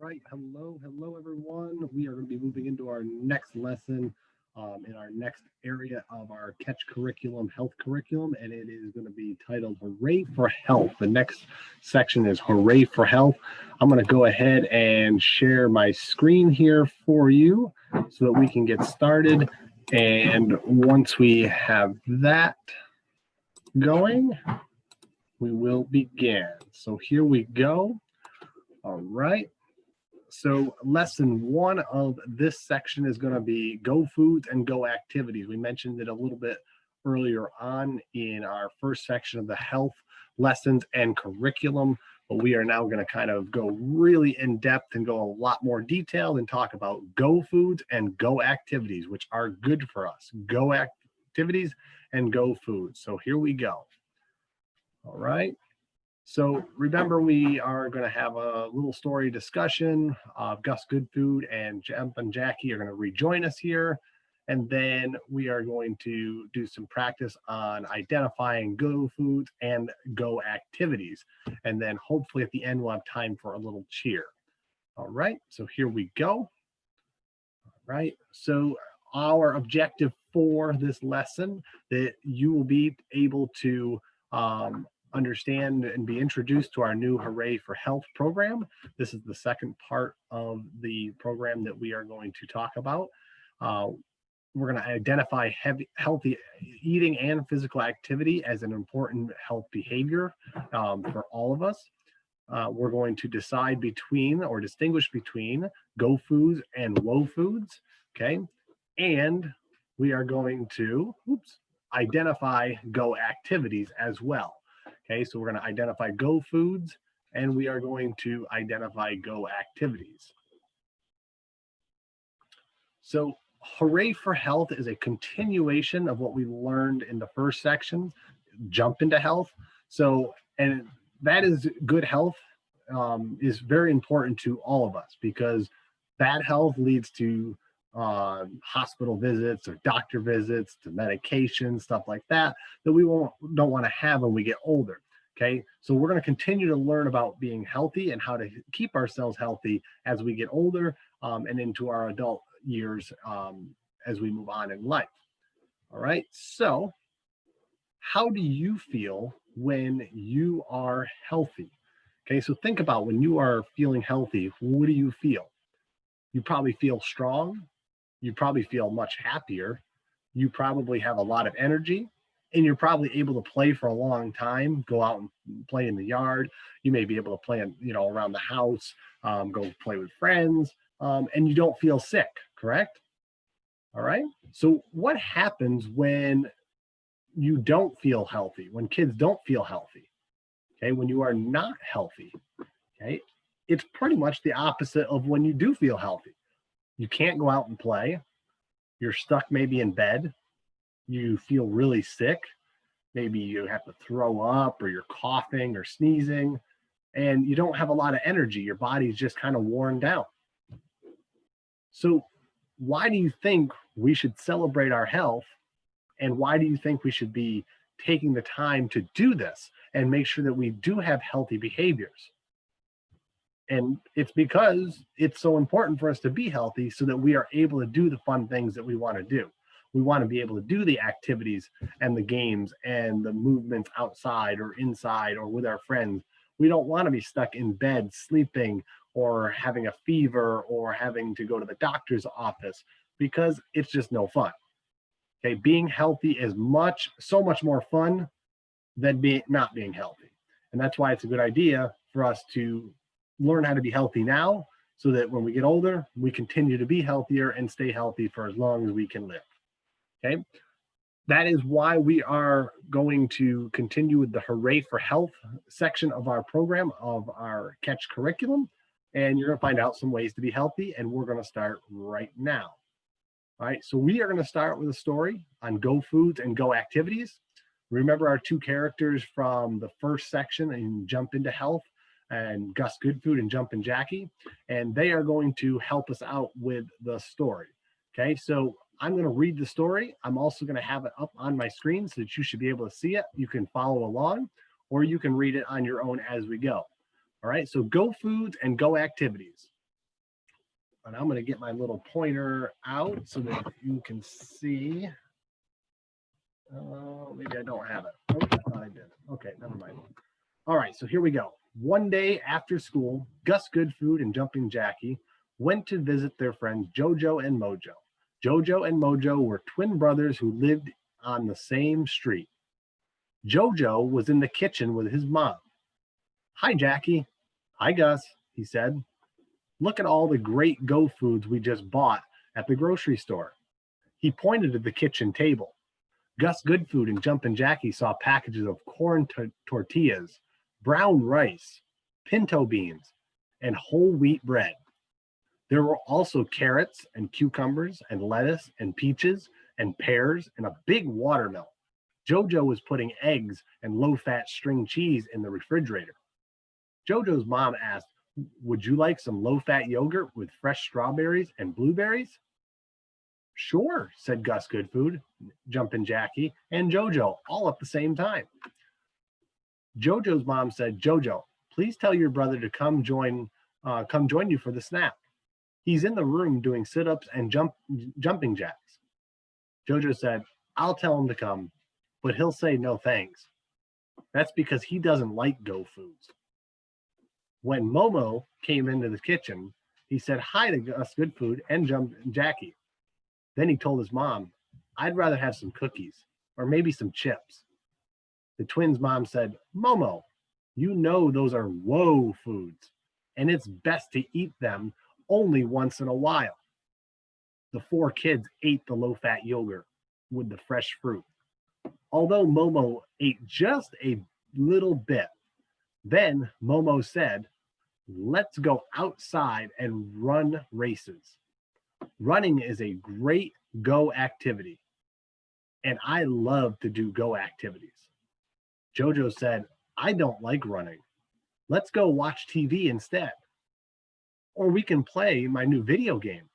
Right. Hello, everyone. We are going to be moving into our next lesson in our next area of our Catch curriculum, health curriculum, and it is going to be titled Hooray for Health. The next section is Hooray for Health. I'm going to go ahead and share my screen here for you so that we can get started. And once we have that going, we will begin. So here we go. All right. So lesson one of this section is going to be go foods and go activities. We mentioned it a little bit earlier on in our first section of the health lessons and curriculum, but we are now going to kind of go really in depth and go a lot more detailed and talk about go foods and go activities, which are good for us. Go activities and go foods. So here we go. All right. So remember, we are going to have a little story discussion. Gus Goodfood and Jump and Jackie are going to rejoin us here. And then we are going to do some practice on identifying go foods and go activities. And then hopefully at the end, we'll have time for a little cheer. All right, so here we go. All right, so our objective for this lesson that you will be able to understand and be introduced to our new Hooray for Health program. This is the second part of the program that we are going to talk about. We're going to identify healthy eating and physical activity as an important health behavior for all of us. We're going to decide between or distinguish between go foods and woe foods, okay? And we are going to identify go activities as well. Okay, so we're going to identify go foods and we are going to identify go activities. So Hooray for Health is a continuation of what we learned in the first section, jump into health. So, and that is good health is very important to all of us because bad health leads to hospital visits or doctor visits, to medication, stuff like that, that we don't want to have when we get older. Okay, so we're going to continue to learn about being healthy and how to keep ourselves healthy as we get older and into our adult years as we move on in life. All right, so how do you feel when you are healthy? Okay, so think about when you are feeling healthy, what do you feel? You probably feel strong. You probably feel much happier. You probably have a lot of energy and you're probably able to play for a long time, go out and play in the yard. You may be able to play, around the house, go play with friends, and you don't feel sick, correct? All right. So what happens when you don't feel healthy, when kids don't feel healthy? Okay. When you are not healthy, okay, it's pretty much the opposite of when you do feel healthy. You can't go out and play. You're stuck maybe in bed. You feel really sick. Maybe you have to throw up or you're coughing or sneezing and you don't have a lot of energy. Your body's just kind of worn down. So why do you think we should celebrate our health? And why do you think we should be taking the time to do this and make sure that we do have healthy behaviors? And it's because it's so important for us to be healthy so that we are able to do the fun things that we want to do. We want to be able to do the activities and the games and the movements outside or inside or with our friends. We don't want to be stuck in bed sleeping or having a fever or having to go to the doctor's office because it's just no fun. Okay, being healthy is so much more fun than not being healthy. And that's why it's a good idea for us to learn how to be healthy now so that when we get older, we continue to be healthier and stay healthy for as long as we can live. Okay, that is why we are going to continue with the Hooray for Health section of our program of our Catch curriculum. And you're going to find out some ways to be healthy. And we're going to start right now. All right, so we are going to start with a story on go foods and go activities. Remember our two characters from the first section in Jump into Health, and Gus Goodfood and Jump and Jackie, and they are going to help us out with the story. Okay, so I'm going to read the story. I'm also going to have it up on my screen so that you should be able to see it. You can follow along, or you can read it on your own as we go. All right, so go foods and go activities. And I'm going to get my little pointer out so that you can see. Maybe I don't have it. Oh, I thought I did. Okay, never mind. All right, so here we go. One day after school, Gus Goodfood and Jumping Jackie went to visit their friends Jojo and Mojo. Jojo and Mojo were twin brothers who lived on the same street. Jojo was in the kitchen with his mom. Hi, Jackie. Hi, Gus, he said. Look at all the great Go Foods we just bought at the grocery store. He pointed at the kitchen table. Gus Goodfood and Jumpin' Jackie saw packages of corn tortillas, brown rice, pinto beans, and whole wheat bread. There were also carrots and cucumbers and lettuce and peaches and pears and a big watermelon. Jojo was putting eggs and low-fat string cheese in the refrigerator. Jojo's mom asked, would you like some low-fat yogurt with fresh strawberries and blueberries? Sure, said Gus Goodfood, Jumpin' Jackie, and Jojo all at the same time. Jojo's mom said, Jojo, please tell your brother to come join you for the snack. He's in the room doing sit-ups and jumping jacks. Jojo said, I'll tell him to come, but he'll say no thanks. That's because he doesn't like Go Foods. When Momo came into the kitchen, he said hi to Gus Goodfood and Jackie. Then he told his mom, I'd rather have some cookies or maybe some chips. The twins' mom said, Momo, you know those are whoa foods, and it's best to eat them only once in a while. The four kids ate the low-fat yogurt with the fresh fruit. Although Momo ate just a little bit, then Momo said, let's go outside and run races. Running is a great go activity, and I love to do go activities. Jojo said, I don't like running. Let's go watch TV instead. Or we can play my new video game.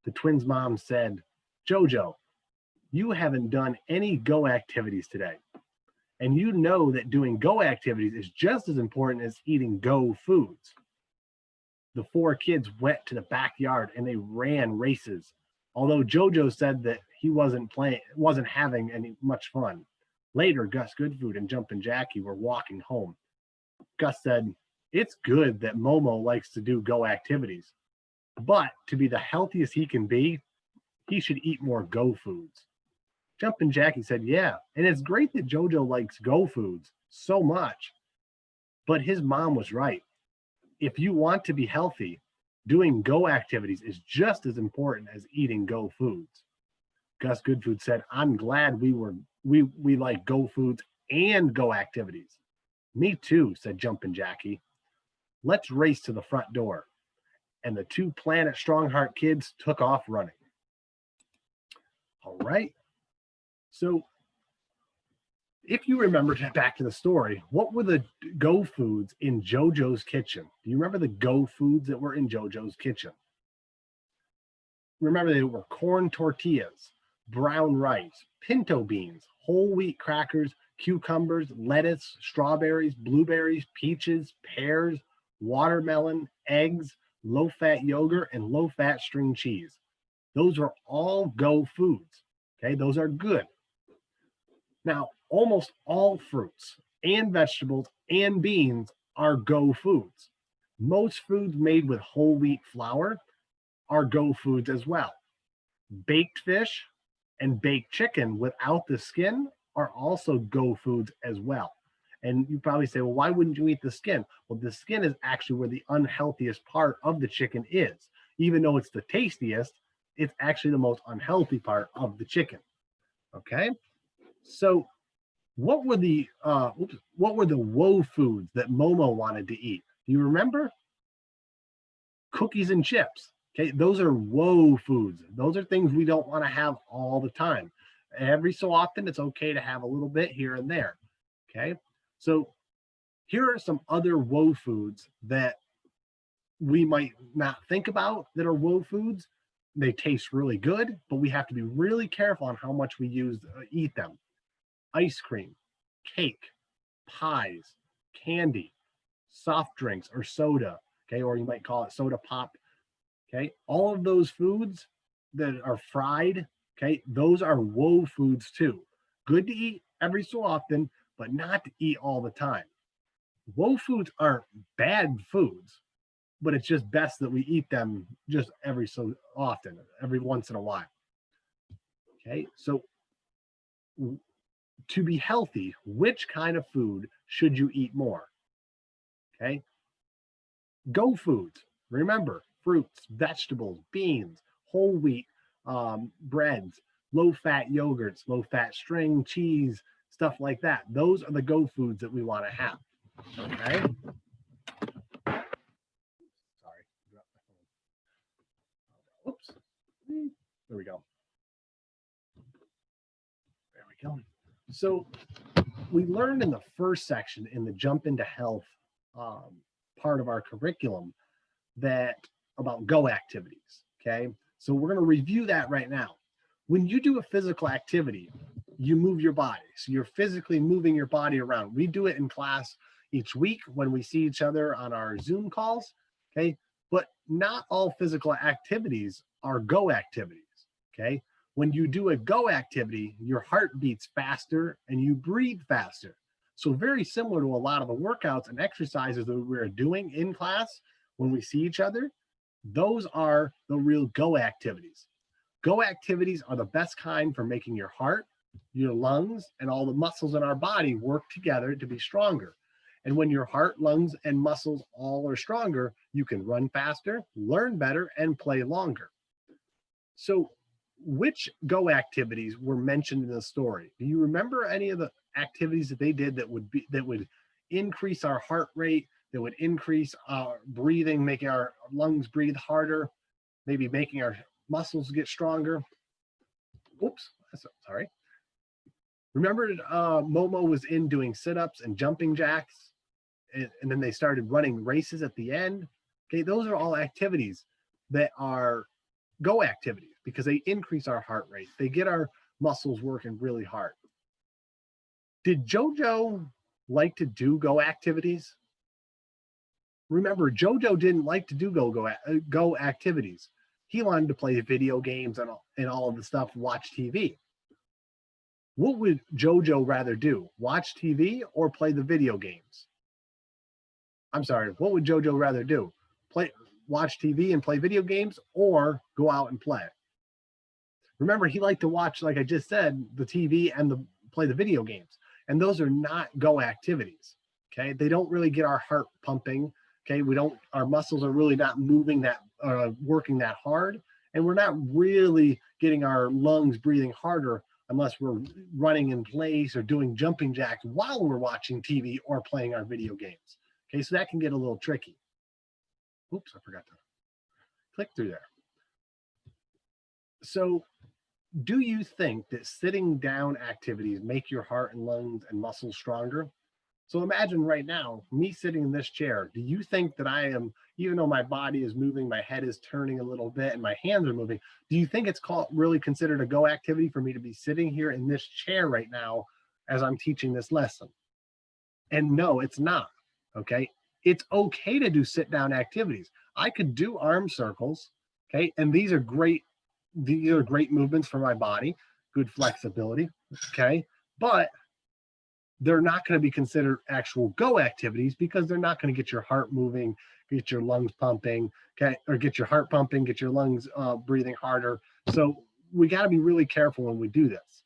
The twins' mom said, Jojo, you haven't done any go activities today. And you know that doing go activities is just as important as eating go foods. The four kids went to the backyard and they ran races. Although Jojo said that he wasn't having any much fun. Later, Gus Goodfood and Jumpin' Jackie were walking home. Gus said, it's good that Momo likes to do go activities, but to be the healthiest he can be, he should eat more go foods. Jumpin' Jackie said, yeah, and it's great that Jojo likes go foods so much. But his mom was right. If you want to be healthy, doing go activities is just as important as eating go foods. Gus Goodfood said, I'm glad we like go foods and go activities. Me too, said Jumpin' Jackie. Let's race to the front door. And the two Planet Strongheart kids took off running. All right. So if you remember back to the story, what were the go foods in Jojo's kitchen? Do you remember the go foods that were in Jojo's kitchen? Remember, they were corn tortillas, brown rice, pinto beans, whole wheat crackers, cucumbers, lettuce, strawberries, blueberries, peaches, pears, watermelon, eggs, low-fat yogurt, and low-fat string cheese. Those are all go foods. Okay, those are good. Now, almost all fruits and vegetables and beans are go foods. Most foods made with whole wheat flour are go foods as well. Baked fish and baked chicken without the skin are also go foods as well. And you probably say, well, why wouldn't you eat the skin? Well, the skin is actually where the unhealthiest part of the chicken is. Even though it's the tastiest, it's actually the most unhealthy part of the chicken. Okay? So what were the woe foods that Momo wanted to eat? Do you remember? Cookies and chips. Okay, those are woe foods. Those are things we don't want to have all the time. Every so often, it's okay to have a little bit here and there. Okay, so here are some other woe foods that we might not think about that are woe foods. They taste really good, but we have to be really careful on how much we eat them. Ice cream, cake, pies, candy, soft drinks or soda, okay, or you might call it soda pop, Okay. All of those foods that are fried, okay, those are woe foods too. Good to eat every so often, but not to eat all the time. Woe foods aren't bad foods, but it's just best that we eat them just every so often, every once in a while. Okay. So to be healthy, which kind of food should you eat more? Okay. Go foods. Remember, fruits, vegetables, beans, whole wheat, breads, low fat yogurts, low fat string, cheese, stuff like that. Those are the go foods that we want to have. Okay. Sorry. Oops. There we go. There we go. So we learned in the first section in the jump into health um, part of our curriculum that about go activities. Okay. So we're going to review that right now. When you do a physical activity, you move your body. So you're physically moving your body around. We do it in class each week when we see each other on our Zoom calls. Okay. But not all physical activities are go activities. Okay. When you do a go activity, your heart beats faster and you breathe faster. So, very similar to a lot of the workouts and exercises that we're doing in class when we see each other, those are the real go activities. Go activities are the best kind for making your heart, your lungs, and all the muscles in our body work together to be stronger. And when your heart, lungs, and muscles all are stronger, you can run faster, learn better, and play longer. So, which go activities were mentioned in the story? Do you remember any of the activities that they did that would increase our heart rate, that would increase our breathing, making our lungs breathe harder, maybe making our muscles get stronger? Oops, sorry. Remember, Momo was in doing sit-ups and jumping jacks, and then they started running races at the end. Okay, those are all activities that are go activities because they increase our heart rate. They get our muscles working really hard. Did JoJo like to do go activities? Remember, JoJo didn't like to do go activities. He wanted to play video games and all of the stuff, watch TV. What would JoJo rather do? Watch TV or play the video games? I'm sorry, what would JoJo rather do? Watch TV and play video games or go out and play? Remember, he liked to watch, like I just said, the TV and play the video games. And those are not go activities. Okay. They don't really get our heart pumping. Okay. Our muscles are really not moving working that hard. And we're not really getting our lungs breathing harder unless we're running in place or doing jumping jacks while we're watching TV or playing our video games. Okay. So that can get a little tricky. Oops, I forgot to click through there. So, do you think that sitting down activities make your heart and lungs and muscles stronger? So imagine right now, me sitting in this chair. Do you think that I am, even though my body is moving, my head is turning a little bit and my hands are moving, do you think it's really considered a go activity for me to be sitting here in this chair right now as I'm teaching this lesson? And no, it's not. Okay. It's okay to do sit down activities. I could do arm circles. Okay. And these are great movements for my body, good flexibility. Okay. But they're not going to be considered actual go activities because they're not going to get your heart moving, get your lungs pumping, okay, or get your heart pumping, get your lungs breathing harder. So we got to be really careful when we do this.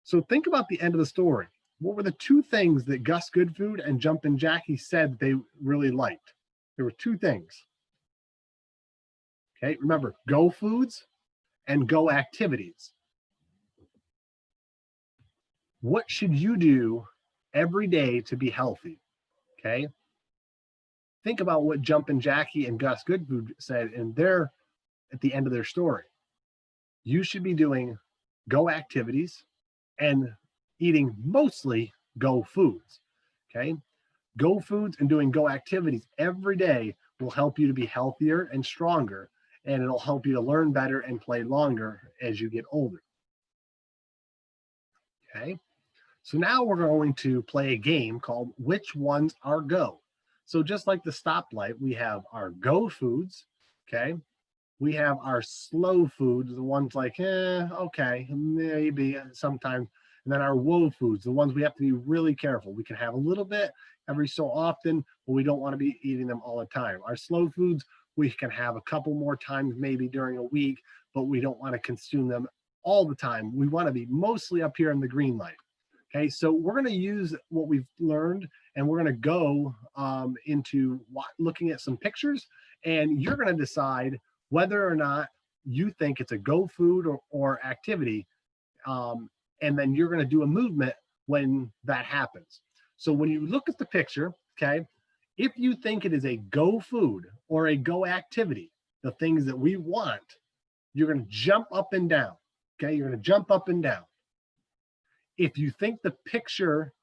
So think about the end of the story. What were the two things that Gus Goodfood and Jumpin' Jackie said they really liked? There were two things. Okay, remember, go foods and go activities. What should you do every day to be healthy? Okay. Think about what Jumpin' Jackie and Gus Goodfood said at the end of their story. You should be doing go activities and eating mostly go foods. Okay. Go foods and doing go activities every day will help you to be healthier and stronger, and it'll help you to learn better and play longer as you get older. Okay. So now we're going to play a game called Which Ones Are Go? So just like the stoplight, we have our go foods, okay? We have our slow foods, the ones like, okay, maybe sometimes. And then our whoa foods, the ones we have to be really careful. We can have a little bit every so often, but we don't want to be eating them all the time. Our slow foods, we can have a couple more times maybe during a week, but we don't want to consume them all the time. We want to be mostly up here in the green light. Okay, so we're going to use what we've learned and we're going to go into looking at some pictures, and you're going to decide whether or not you think it's a go food or activity. And then you're going to do a movement when that happens. So when you look at the picture, okay, if you think it is a go food or a go activity, the things that we want, you're going to jump up and down. Okay, you're going to jump up and down. If you think the picture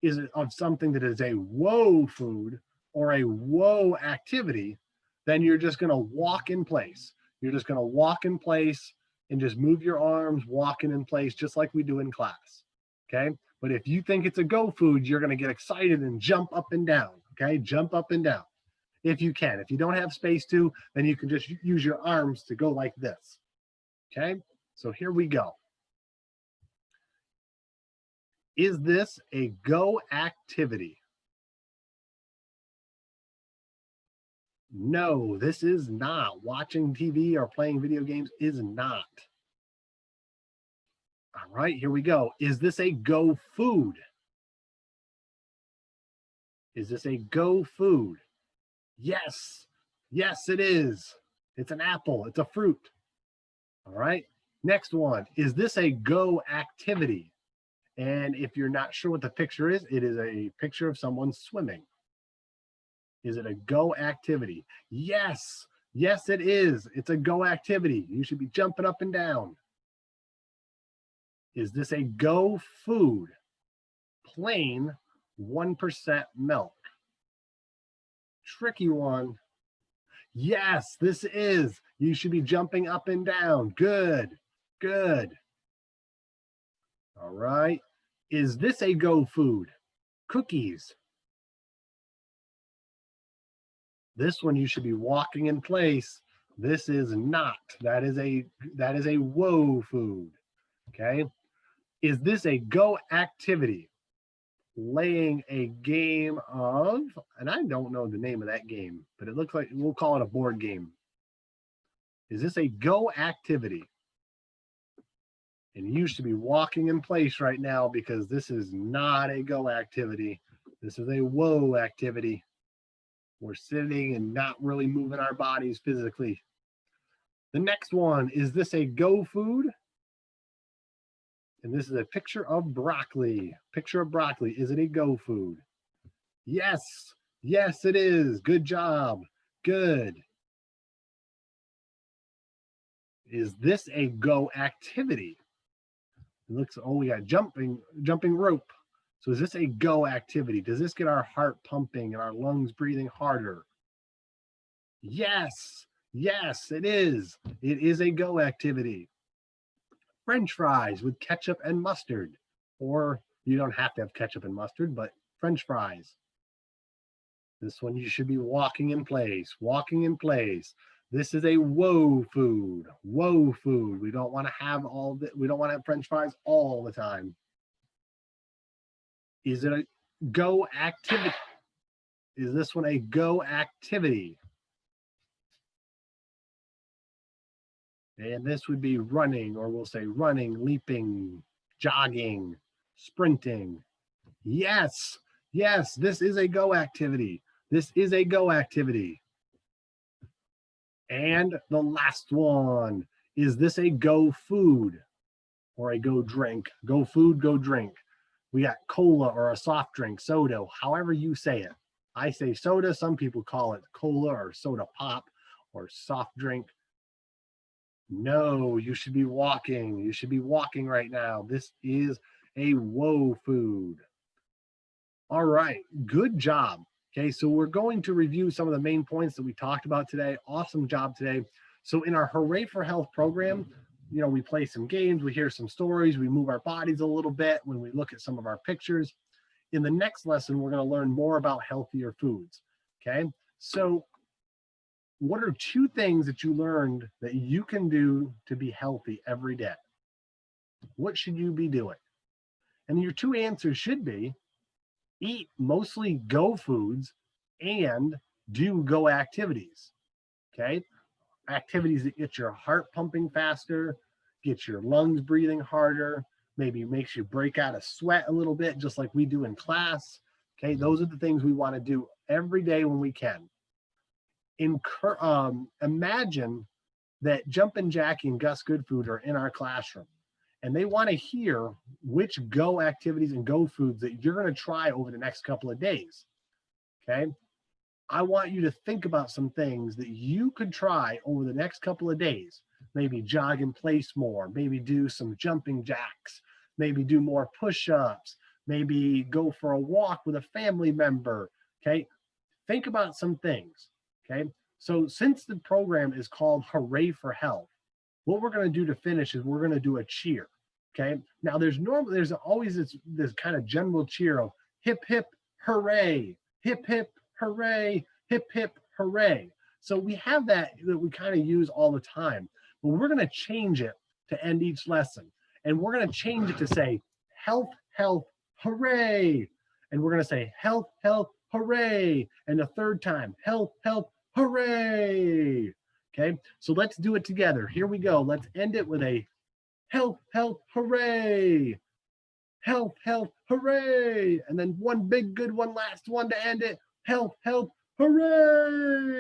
is of something that is a whoa food or a whoa activity, then you're just going to walk in place. You're just going to walk in place and just move your arms, walking in place, just like we do in class. Okay. But if you think it's a go food, you're going to get excited and jump up and down. Okay. Jump up and down if you can. If you don't have space to, then you can just use your arms to go like this. Okay. So here we go. Is this a go activity? No, this is not. Watching TV or playing video games is not. All right, here we go. Is this a go food? Is this a go food? Yes. Yes, it is. It's an apple. It's a fruit. All right. Next one. Is this a go activity? And if you're not sure what the picture is, it is a picture of someone swimming. Is it a go activity? Yes. Yes, it is. It's a go activity. You should be jumping up and down. Is this a go food? Plain 1% milk. Tricky one. Yes, this is. You should be jumping up and down. Good. Good. All right. Is this a go food? Cookies. This one you should be walking in place. This is not. That is a whoa food. Okay. Is this a go activity? Playing a game of, and I don't know the name of that game, but it looks like we'll call it a board game. Is this a go activity? And you should be walking in place right now because this is not a go activity. This is a whoa activity. We're sitting and not really moving our bodies physically. The next one, is this a go food? And this is a picture of broccoli. Picture of broccoli. Is it a go food? Yes. Yes, it is. Good job. Good. Is this a go activity? It looks, oh, we got jumping rope. So is this a go activity? Does this get our heart pumping and our lungs breathing harder? Yes. Yes, it is. It is a go activity. French fries with ketchup and mustard. Or you don't have to have ketchup and mustard, but French fries. This one you should be walking in place, walking in place. This is a whoa food, whoa food. We don't want to have we don't want to have French fries all the time. Is it a go activity? Is this one a go activity? And this would be running, or we'll say running, leaping, jogging, sprinting. Yes, yes, this is a go activity. This is a go activity. And the last one, is this a go food or a go drink? Go food, go drink. We got cola or a soft drink, soda, however you say it. I say soda. Some people call it cola or soda pop or soft drink. No, you should be walking. You should be walking right now. This is a whoa food. All right, good job. Okay, so we're going to review some of the main points that we talked about today. Awesome job today. So in our Hooray for Health program, you know, we play some games, we hear some stories, we move our bodies a little bit when we look at some of our pictures. In the next lesson, we're going to learn more about healthier foods. Okay, so what are 2 things that you learned that you can do to be healthy every day? What should you be doing? And your 2 answers should be eat mostly go foods and do go activities. Okay. Activities that get your heart pumping faster, get your lungs breathing harder, maybe makes you break out a sweat a little bit, just like we do in class. Okay. Those are the things we want to do every day when we can. Imagine that Jumpin' Jackie and Gus Goodfood are in our classroom and they want to hear which go activities and go foods that you're going to try over the next couple of days. Okay. I want you to think about some things that you could try over the next couple of days. Maybe jog in place more, maybe do some jumping jacks, maybe do more push-ups, maybe go for a walk with a family member. Okay. Think about some things. Okay. So since the program is called Hooray for Health, what we're going to do to finish is we're going to do a cheer. Okay. Now there's always this kind of general cheer of hip, hip, hooray, hip, hip, hooray, hip, hip, hooray. So we have that we kind of use all the time, but we're going to change it to end each lesson. And we're going to change it to say health, health, hooray. And we're going to say health, health, hooray. And the third time, health, health, hooray. Okay, so let's do it together. Here we go. Let's end it with a health, health, hooray. Health, health, hooray. And then one big good one, last one to end it. Health, health, hooray.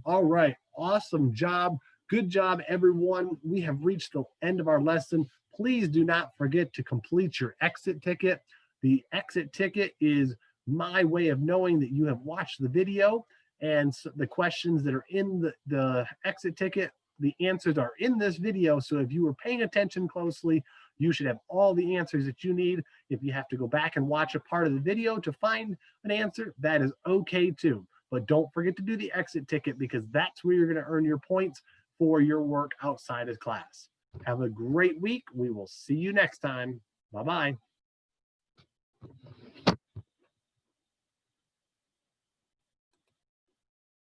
All right, awesome job. Good job, everyone. We have reached the end of our lesson. Please do not forget to complete your exit ticket. The exit ticket is my way of knowing that you have watched the video, and so the questions that are in the exit ticket, the answers are in this video. So if you were paying attention closely, you should have all the answers that you need. If you have to go back and watch a part of the video to find an answer, that is okay too. But don't forget to do the exit ticket, because that's where you're going to earn your points for your work outside of class. Have a great week. We will see you next time. Bye-bye.